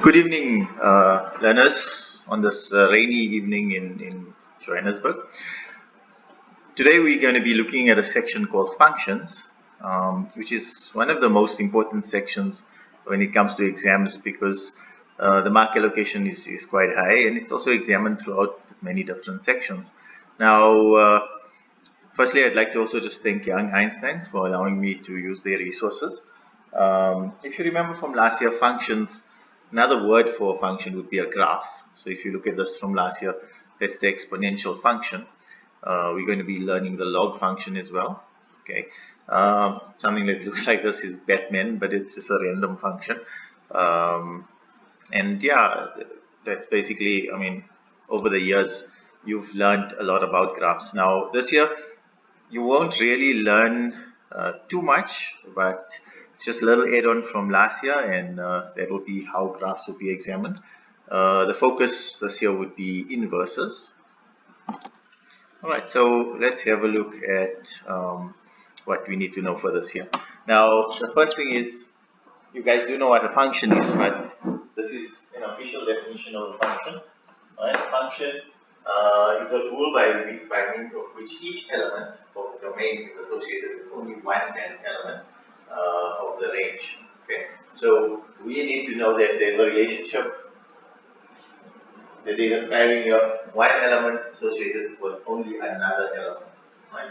Good evening, learners, on this rainy evening in Johannesburg. Today we're going to be looking at a section called functions, which is one of the most important sections when it comes to exams because the mark allocation is quite high and it's also examined throughout many different sections. Now, firstly, I'd like to also just thank Young Einsteins for allowing me to use their resources. If you remember from last year, functions, another word for function would be a graph. So if you look at this from last year, that's the exponential function. We're going to be learning the log function as well. Okay, something that looks like this is Batman, but it's just a random function. And yeah, that's basically, I mean, over the years, you've learned a lot about graphs. Now, this year, you won't really learn too much, but just a little add-on from last year, and that would be how graphs would be examined. The focus this year would be inverses. All right, so let's have a look at what we need to know for this year. Now, the first thing is, you guys do know what a function is, but this is an official definition of a function. All right, function is a rule by means of which each element of the domain is associated with only one element of the range. Okay, so we need to know that there's a relationship that they describe in here, one element associated with only another element. Right?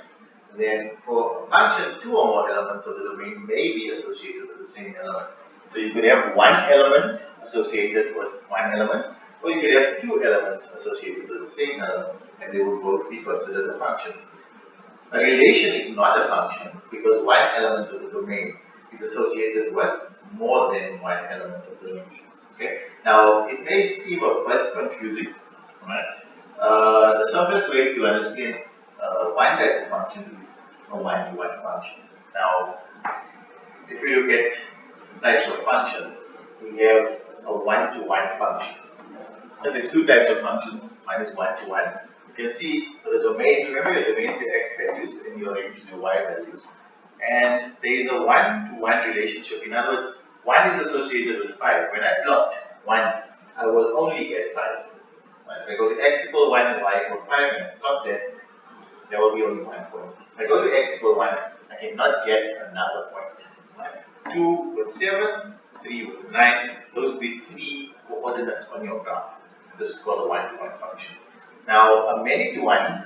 Then for a function, two or more elements of the domain may be associated with the same element. So you could have one element associated with one element, or you could have two elements associated with the same element, and they will both be considered a function. A relation is not a function because one element of the domain is associated with more than one element of the range. Okay. Now it may seem a bit confusing, right? The simplest way to understand one type of function is a one-to-one function. Now, if we look at types of functions, we have a one-to-one function. So there's two types of functions. One is one-to-one. You can see for the domain, remember your domain is your x values and your range is your y values. And there is a one-to-one relationship. In other words, 1 is associated with 5. When I plot 1, I will only get 5. If I go to x equal 1 and y equal 5 and I plot that, there will be only 1 point. If I go to x equal 1, I cannot get another point. 2 with 7, 3 with 9, those will be 3 coordinates on your graph. This is called a one-to-one function. Now, a many-to-one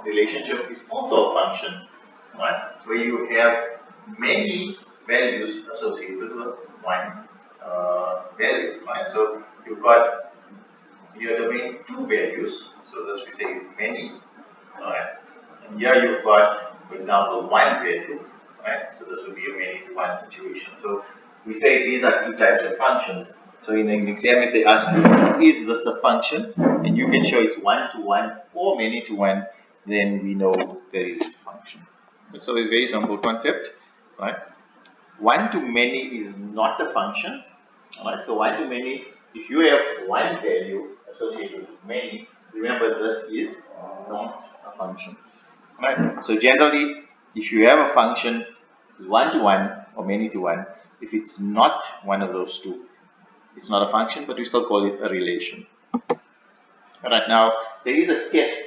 relationship is also a function, right, where you have many values associated with one value. Right? So you've got your domain two values. So this we say is many. Right? And here you've got, for example, one value. Right? So this would be a many-to-one situation. So we say these are two types of functions. So in an exam, if they ask you, is this a function? And you can show it's one-to-one or many-to-one, then we know there is a function. So it's a very simple concept, right? One-to-many is not a function, right? So one-to-many, if you have one value associated with many, remember this is not a function, right? So generally, if you have a function one-to-one or many-to-one, if it's not one of those two, it's not a function, but we still call it a relation. Alright, now there is a test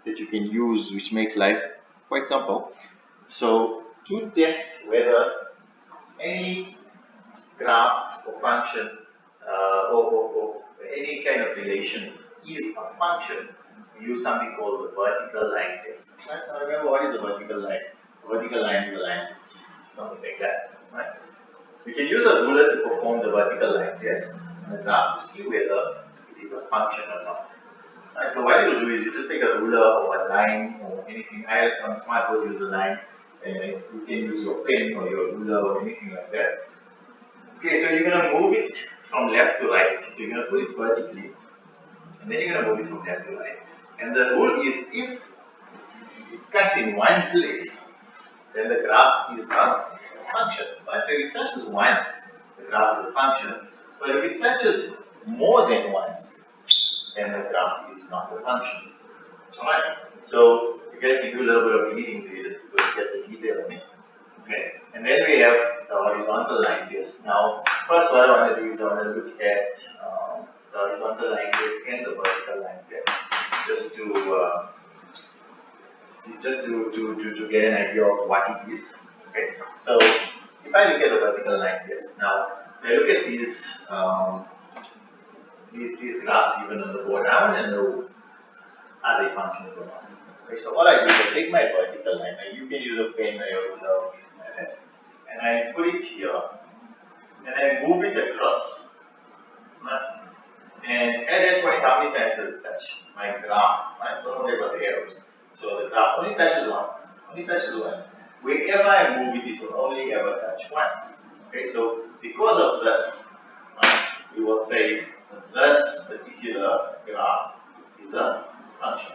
that you can use which makes life quite simple. So to test whether any graph or function or any kind of relation is a function, we use something called the vertical line test. Right? Now remember, what is a vertical line? A vertical line is a line, something like that. Right? We can use a ruler to perform the vertical line test on the graph to see whether it is a function or not. Right, so what you do is you just take a ruler or a line or anything. On smartboard use a line, and you can use your pen or your ruler or anything like that. Okay, so you're going to move it from left to right. So you're going to put it vertically, and then you're going to move it from left to right. And the rule is if it cuts in one place, then the graph is a function. Right? So if it touches once, the graph is a function. But if it touches more than once, then the graph is not a function. Alright, so you guys can do a little bit of reading to just get the detail on it. Okay, and then we have the horizontal line test. Now, first what I want to do is I want to look at the horizontal line test and the vertical line test, just to get an idea of what it is. Okay. So, if I look at the vertical line test, now I look at these graphs given on the board. I want to know, are they functions or not? Okay, so what I do is I take my vertical line, and you can use a pen or and I put it here, and I move it across. Right? And at that point, how many times does it touch? My graph, right? Don't worry about the arrows. So the graph only touches once. Only touches once. Wherever I move it, it will only ever touch once. Okay, so because of this, right, we will say this particular graph is a function.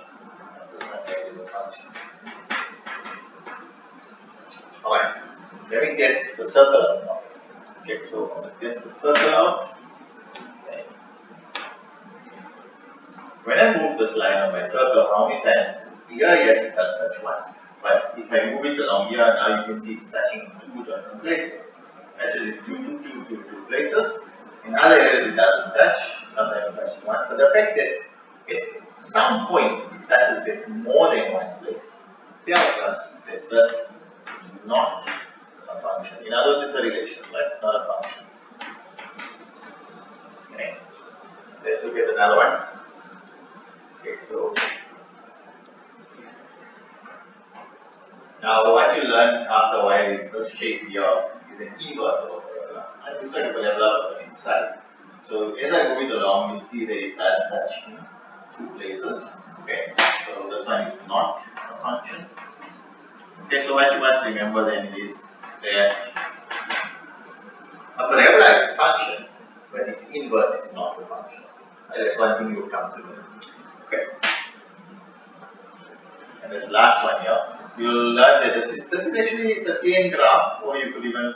This one here is a function. Alright, let me test the circle out now. Okay, so I'm going to test the circle out. Okay. When I move this line on my circle, how many times is this? Here, yes, it does touch once. But if I move it along here, now you can see it's touching two different places. Touches in two places. In other areas, it doesn't touch. Sometimes it touches once. But the fact that at some point it touches it more than one place tells us that this is not a function. In other words, it's a relation, right? It's not a function. Okay. Let's look at another one. Okay, so now what you learn after a while is this shape here is an inverse of a parabola. It looks like a parabola but inside. So as I move it along, you see that it does touch in two places. Okay, so this one is not a function. Okay, so what you must remember then is that a parabola is a function, but its inverse is not a function. That's one thing you'll come to know. Okay. And this last one here, you'll learn that this is actually it's a plane graph, or you could even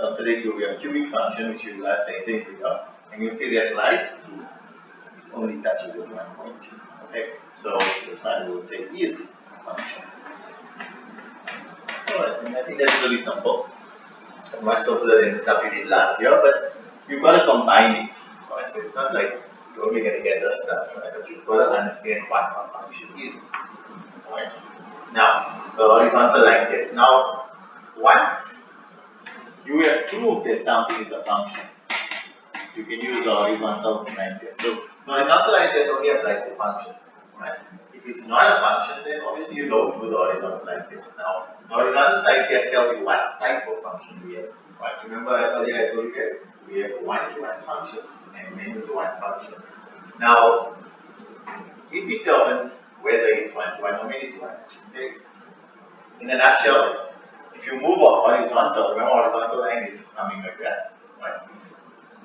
consider it to be a cubic function, which you learn later in here. And you see that right through, it only touches at one point. Okay, so this one we would say is a function. Alright, and I think that's really simple. Much simpler than stuff you did last year, but you've got to combine it. Right? So it's not like you're only going to get this stuff, right? But you've got to understand what a function is. Right? Now, the horizontal line test. Now, once you have proved that something is a function, you can use the horizontal line test. So, the horizontal line test only applies to functions. Right? If it's not a function, then obviously you don't do the horizontal line test. Now, the horizontal line test tells you what type of function we have. Right? Remember earlier I told you guys, we have one-to-one functions and many-to-one functions. Now, it determines whether it's one-to-one or many-to-one. Okay? In a nutshell, if you move a horizontal, remember horizontal line is something like that, right?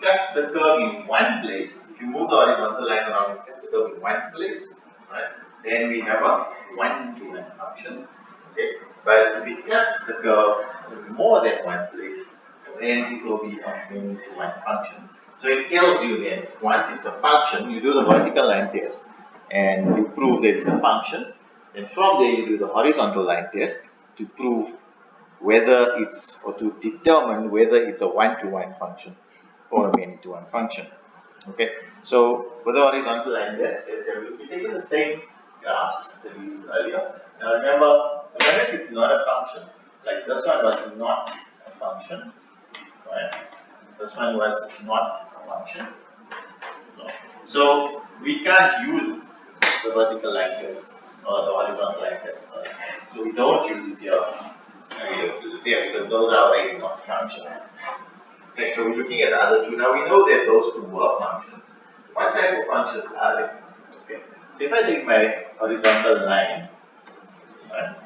That's the curve in one place. If you move the horizontal line around, that's the curve in one place, right? Then we have a one-to-one function. Okay? But if it cuts the curve in more than one place, then it will be a many-to-one function. So it tells you then, once it's a function, you do the vertical line test and you prove that it's a function. And from there you do the horizontal line test to prove whether it's, or to determine whether it's a one-to-one function or a many-to-one function. Okay, so for the horizontal line test, we're taking the same graphs that we used earlier. Now remember if it's not a function, like this one was not a function, right? This one was not a function. No. So we can't use the vertical line test or the horizontal line test. Sorry. So we don't use it here. And we don't use it there because those are already not functions. Okay, so we're looking at the other two. Now we know that those two were functions. What type of functions are they? Okay. So if I take my horizontal line, right,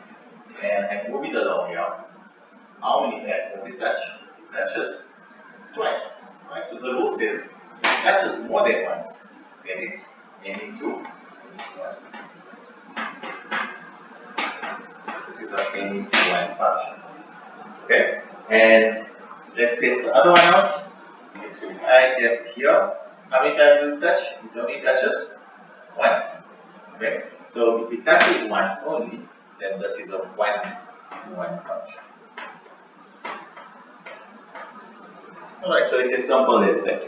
and I move it along here, how many times does it touch? It touches twice. Right? So the rule says it touches more than once, then it's many-to-one. This is a many-to-one function. Okay? And let's test the other one out. Okay, so if I test here, how many times does it touch? It only touches once. Okay? So if it touches once only, then this is a one-to-one function. Alright, so it's as simple as that.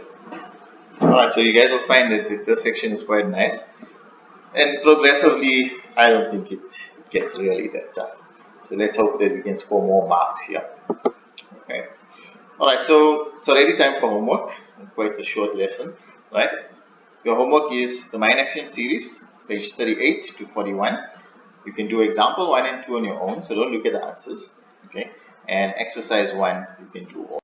Alright, so you guys will find that this section is quite nice. And progressively, I don't think it gets really that tough. So let's hope that we can score more marks here. Okay. Alright, so it's already time for homework. Quite a short lesson, right? Your homework is the Mind Action series, page 38 to 41. You can do example 1 and 2 on your own, so don't look at the answers. Okay. And exercise 1, you can do all.